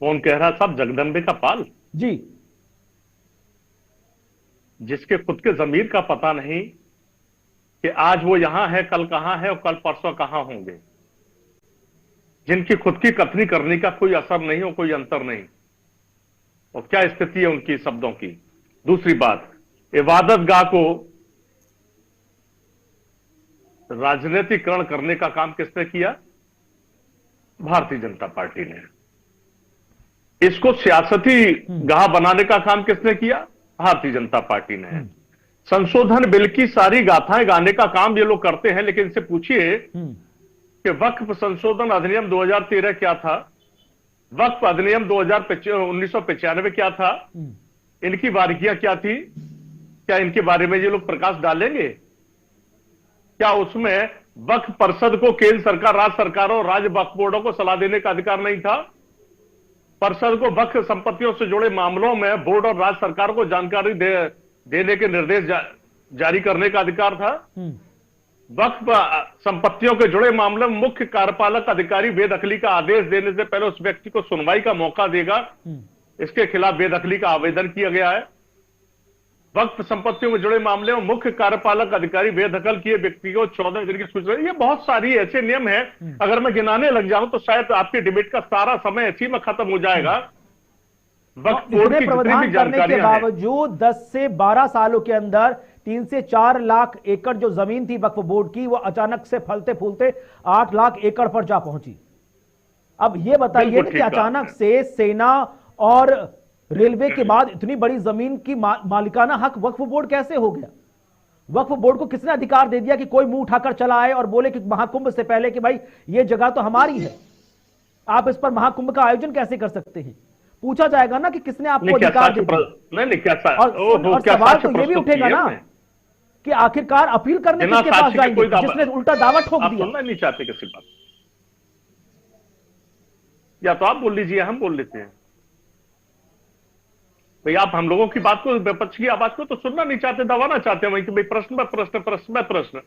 कौन कह रहा साहब? जगदम्बे का पाल, जी। जिसके खुद के जमीर का पता नहीं कि आज वो यहां है, कल कहां है और कल परसों कहां होंगे, जिनकी खुद की कथनी करने का कोई असर नहीं और कोई अंतर नहीं, और क्या स्थिति है उनकी शब्दों की। दूसरी बात, इबादत गाह को राजनीतिकरण करने का काम किसने किया? भारतीय जनता पार्टी ने। इसको सियासती गाह बनाने का काम किसने किया? भारतीय जनता पार्टी ने। संशोधन बिल की सारी गाथाएं गाने का काम ये लोग करते हैं, लेकिन इनसे पूछिए कि वक्फ संशोधन अधिनियम 2013 क्या था, वक्फ अधिनियम 1995 क्या था, इनकी बारीकियां क्या थी, क्या इनके बारे में ये लोग प्रकाश डालेंगे? क्या उसमें वक्फ परिषद को केंद्र सरकार, राज्य सरकारों और राज्य वक्फ बोर्डों को सलाह देने का अधिकार नहीं था? परिषद को वक्फ संपत्तियों से जुड़े मामलों में बोर्ड और राज्य सरकार को जानकारी देने के निर्देश जारी करने का अधिकार था? वक्फ संपत्तियों के जुड़े मामले में मुख्य कार्यपालक अधिकारी बेदखली का आदेश देने से पहले उस व्यक्ति को सुनवाई का मौका देगा, इसके खिलाफ बेदखली का आवेदन किया गया है। वक्फ संपत्तियों में जुड़े मामले में मुख्य कार्यपालक अधिकारी बेदखल किए व्यक्ति को 14 दिन की सूचना। ये बहुत सारी ऐसे नियम है, अगर मैं गिनाने लग जाऊं तो शायद आपके डिबेट का सारा समय इसी में खत्म हो जाएगा। वक्फ बोर्ड की जितनी भी जानकारी के बावजूद 10 से 12 सालों के अंदर 3 से 4 लाख एकड़ जो जमीन थी वक्फ बोर्ड की, वो अचानक से फलते फूलते 8 लाख एकड़ पर जा पहुंची। अब ये बताइए कि अचानक से सेना और रेलवे के बाद इतनी बड़ी जमीन की मालिकाना हक वक्फ बोर्ड कैसे हो गया? वक्फ बोर्ड को किसने अधिकार दे दिया कि कोई मुंह उठाकर चला आए और बोले कि महाकुंभ से पहले कि भाई ये जगह तो हमारी है, आप इस पर महाकुंभ का आयोजन कैसे कर सकते हैं? पूछा जाएगा ना कि किसने आपको अधिकार दे दिया। और सवाल तो ये भी उठेगा ना कि आखिरकार अपील करने किसके पास जाएंगे जिसने उल्टा दावा ठोक दिया? सुनना नहीं चाहते किसी बात, या तो आप बोल लीजिए, हम बोल लेते हैं। भाई आप हम लोगों की बात को, विपक्ष की आवाज को तो सुनना नहीं चाहते, दबाना चाहते हैं वहीं कि भाई प्रश्न में प्रश्न, प्रश्न में प्रश्न,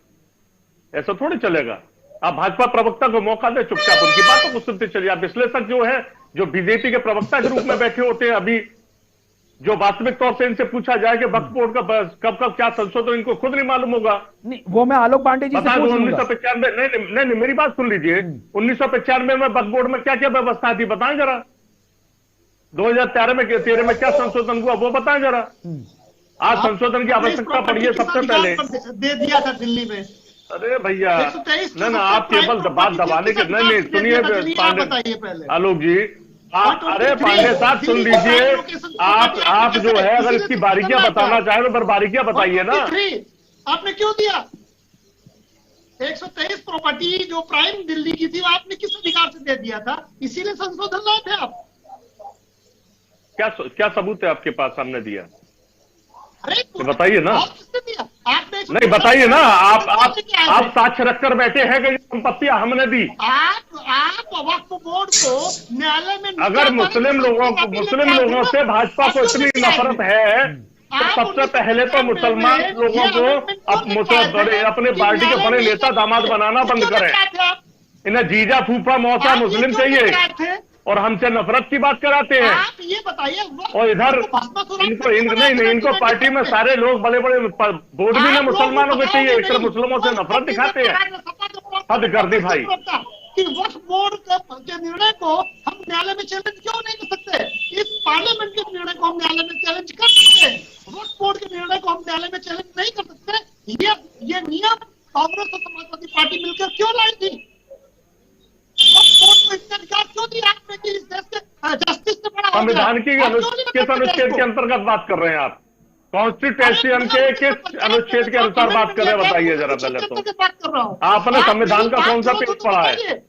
ऐसा थोड़ी चलेगा। आप भाजपा प्रवक्ता को मौका दे, चुपचाप उनकी बातों को सुनते चलिए। आप विश्लेषक जो है, जो बीजेपी के प्रवक्ता के रूप में बैठे होते हैं, अभी जो वास्तविक तौर से इनसे पूछा जाए कि वक्फ बोर्ड का कब कब क्या संशोधन, इनको खुद नहीं मालूम होगा। नहीं, वो मैं आलोक पांडे जी से पूछ लूंगा। 1995 नहीं, मेरी बात सुन लीजिए। 1995 में वक्फ बोर्ड में क्या क्या व्यवस्था थी बताएं जरा। 2013 में क्या संशोधन हुआ वो बताएं जरा। आज संशोधन की आवश्यकता पड़ी है सबसे पहले, दे दिया था दिल्ली में। अरे भैया ना आप केवल बात दबाने के नहीं, सुनिए पांडे आलोक जी, अरे पांडे साहब सुन लीजिए। आप जो है अगर इसकी बारीकियां बताना चाहे तो फिर बारीकियां बताइए ना। आपने क्यों दिया? 123 प्रॉपर्टी जो प्राइम दिल्ली की थी वो आपने किस अधिकार से दे दिया था? इसीलिए संशोधन लाए थे आप। क्या सबूत है आपके पास? हमने दिया? अरे तो बताइए ना। दिया आपने? नहीं बताइए ना। आप साक्ष्य रखकर बैठे हैं कि संपत्तियां हमने दी। आप वक्फ बोर्ड को न्यायालय में, अगर मुस्लिम लोगों से भाजपा को इतनी नफरत है तो सबसे पहले तो मुसलमान लोगों को अपने पार्टी के बड़े नेता दामाद बनाना बंद करें। इन्हें जीजा फूफा मौसा मुस्लिम चाहिए और हमसे नफरत की बात कराते हैं। आप ये बताइए, और इधर इनको पार्टी में सारे लोग बड़े बड़े बोर्ड भी ना मुसलमानों को चाहिए, इधर मुस्लिमों से नफरत दिखाते हैं। हद कर दी भाई। कि वक्फ बोर्ड के निर्णय को हम न्यायालय में चैलेंज क्यों नहीं कर सकते? इस पार्लियामेंट के निर्णय को हम न्यायालय में चैलेंज कर सकते हैं, वक्फ बोर्ड के निर्णय को हम न्यायालय में चैलेंज नहीं कर सकते। ये नियम कांग्रेस और समाजवादी पार्टी मिलकर क्यों लाई थी? क्यों दिया आपने कि इस देश के जस्टिस से बड़ा संविधान की किस अनुच्छेद के अंतर्गत बात कर रहे हैं आप? कॉन्स्टिट्यूशन के किस अनुच्छेद के अनुसार बात कर रहे हैं बताइए जरा पहले तो। आपने संविधान का कौन सा पेज पढ़ा है?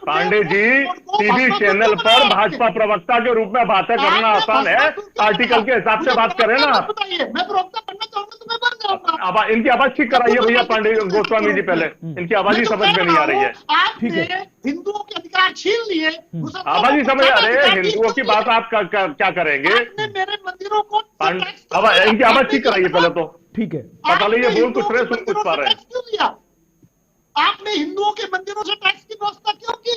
पांडे जी, टीवी चैनल पर भाजपा प्रवक्ता के रूप में बातें करना आसान है, आर्टिकल के हिसाब से बात करें ना। मैं प्रवक्ता बनना चाहूंगा तो मैं बन जाऊंगा। अब इनकी आवाज ठीक कराइए भैया पांडे गोस्वामी जी, पहले इनकी आवाज ही समझ में नहीं आ रही है। आपने हिंदुओं के अधिकार छीन लिए, आवाज ही समझ। अरे हिंदुओं की बात आप क्या करेंगे? मेरे मंदिरों को अब इनकी आवाज ठीक कराइए पहले तो। ठीक है, पता नहीं ये बोल कुछ रहे, सुन कुछ पा रहे हैं। आपने हिंदुओं के मंदिरों से टैक्स की व्यवस्था क्यों की?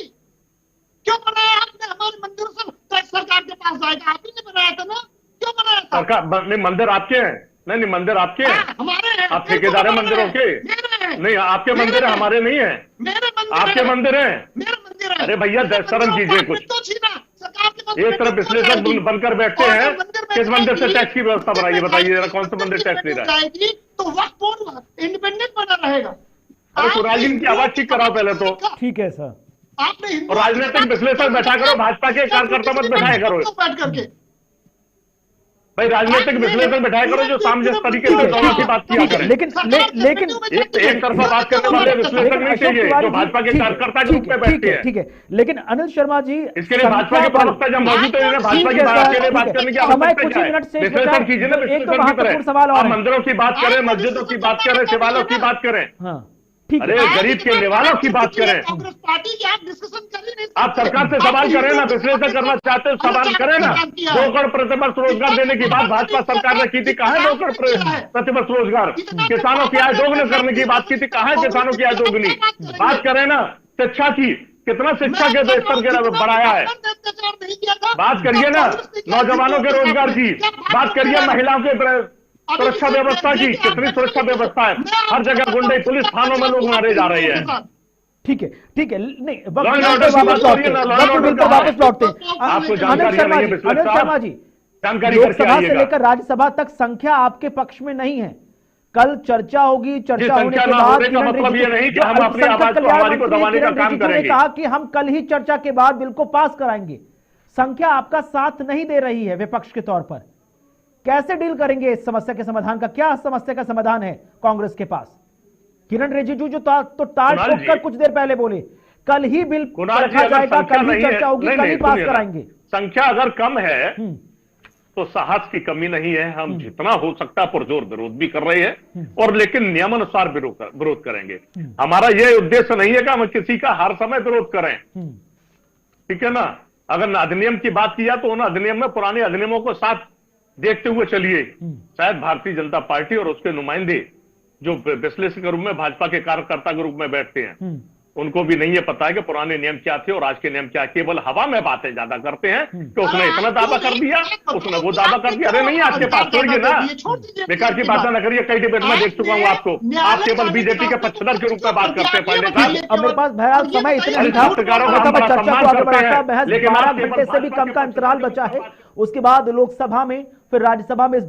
क्यों बनाया आपने हमारे मंदिरों से सरकार नहीं, मंदिर आपके हैं? नहीं, मंदिर आपके हैं? हमारे हैं। आप ठेकेदार हैं मंदिरों के? नहीं, आपके मंदिर है, हमारे नहीं है। मेरे मंदिर आपके मंदिर है? मेरे मंदिर है। अरे भैया, शर्म कीजिए कुछ। तो छीना सरकार के पास एक तरफ विश्लेषक बनकर बैठते हैं, किस मंदिर से टैक्स की व्यवस्था बनाइए? बताइए जरा, कौन सा मंदिर टैक्स ले रहा है? जाएगी तो वक्त बोर्ड इंडिपेंडेंट बना रहेगा। अरे कुराजी की आवाज ठीक कराओ पहले तो। ठीक है सर। आपने और राजनीतिक विश्लेषक बैठा करो, भाजपा के कार्यकर्ता मत बैठाया करो। बैठ करके भाई, राजनीतिक विश्लेषक बैठाया करो जो सामंजस्य तरीके से दोनों की बात किया करें। लेकिन एक तरफा बात करने वाले विश्लेषक नहीं चाहिए जो भाजपा के कार्यकर्ता के रूप में बैठते हैं। ठीक है, लेकिन अनिल शर्मा जी, इसके लिए भाजपा के प्रवक्ता जब मौजूद है, भाजपा की बात के लिए बात करने की आवश्यकता है। विश्लेषण कीजिए ना, विश्लेषण की तरह। आप मंदिरों की बात करें, मस्जिदों की बात करें, शिवालयों की बात करें, अरे गरीब के निवालों की बात करें। कांग्रेस पार्टी की आप डिस्कशन कर ही नहीं। आप सरकार से सवाल करें ना, विश्लेषण करना चाहते हो सवाल करें ना। 2 करोड़ प्रतिवर्ष रोजगार देने की बात भाजपा सरकार ने की थी, कहां है 2 करोड़ प्रतिवर्ष रोजगार? किसानों की आय दोगुनी करने की बात की थी, कहां है किसानों की आय दोगुनी? बात करें ना शिक्षा की, कितना शिक्षा के स्तर के बढ़ाया है, बात करिए ना। नौजवानों के रोजगार की बात करिए, महिलाओं के सुरक्षा व्यवस्था की, कितनी सुरक्षा व्यवस्था है? हर जगह गुंडे, पुलिस थानों में लोग मारे जा रहे हैं। ठीक है, ठीक है, नहीं वापस लौटते आपको जानकारी नहीं है। अनिल शर्मा जी, जानकारी लोकसभा से लेकर राज्यसभा तक संख्या आपके पक्ष में नहीं है। कल चर्चा होगी, चर्चा होने के बाद मतलब ये नहीं कि हम अपनी आवाज को, हमारी को दबाने का काम करेंगे। कहा कि हम कल ही चर्चा के बाद बिल को पास कराएंगे। संख्या आपका साथ नहीं दे रही है विपक्ष के तौर पर। कैसे डील करेंगे इस समस्या के समाधान का? क्या समस्या का समाधान है कांग्रेस के पास? किरण रिजिजू जो तो ताल ठोककर कुछ देर पहले बोले कल ही बिल रखा जाएगा, कल ही चर्चा होगी, कल ही पास कराएंगे। संख्या अगर कम है तो साहस की कमी नहीं है। हम जितना हो सकता है पुरजोर विरोध भी कर रहे हैं, और लेकिन नियमानुसार विरोध करेंगे। हमारा यह उद्देश्य नहीं है कि हम किसी का हर समय विरोध करें, ठीक है ना। अगर अधिनियम की बात किया तो उन अधिनियम में पुराने अधिनियमों को साथ देखते हुए चलिए। शायद भारतीय जनता पार्टी और उसके नुमाइंदे जो विश्लेषक के रूप में भाजपा के कार्यकर्ता के रूप में बैठते हैं, उनको भी नहीं है पता है कि पुराने नियम क्या थे और आज के नियम क्या। केवल हवा में बातें ज्यादा करते हैं कि उसने इतना दावा कर दिया, उसने वो दावा कर दिया। अरे नहीं, आपके पास छोड़िए ना, बेकार की बातें न करिए। कई डिबेट में देख चुका हूं आपको, आप केवल बीजेपी के पक्षधर के रूप में बात करते हैं। पहले साल अब मेरे पास बहरहाल समय इतना ही था, चर्चा को आगे बढ़ाता महज 12 घंटे से भी कम का अंतराल बचा है। उसके बाद लोकसभा में, फिर राज्यसभा में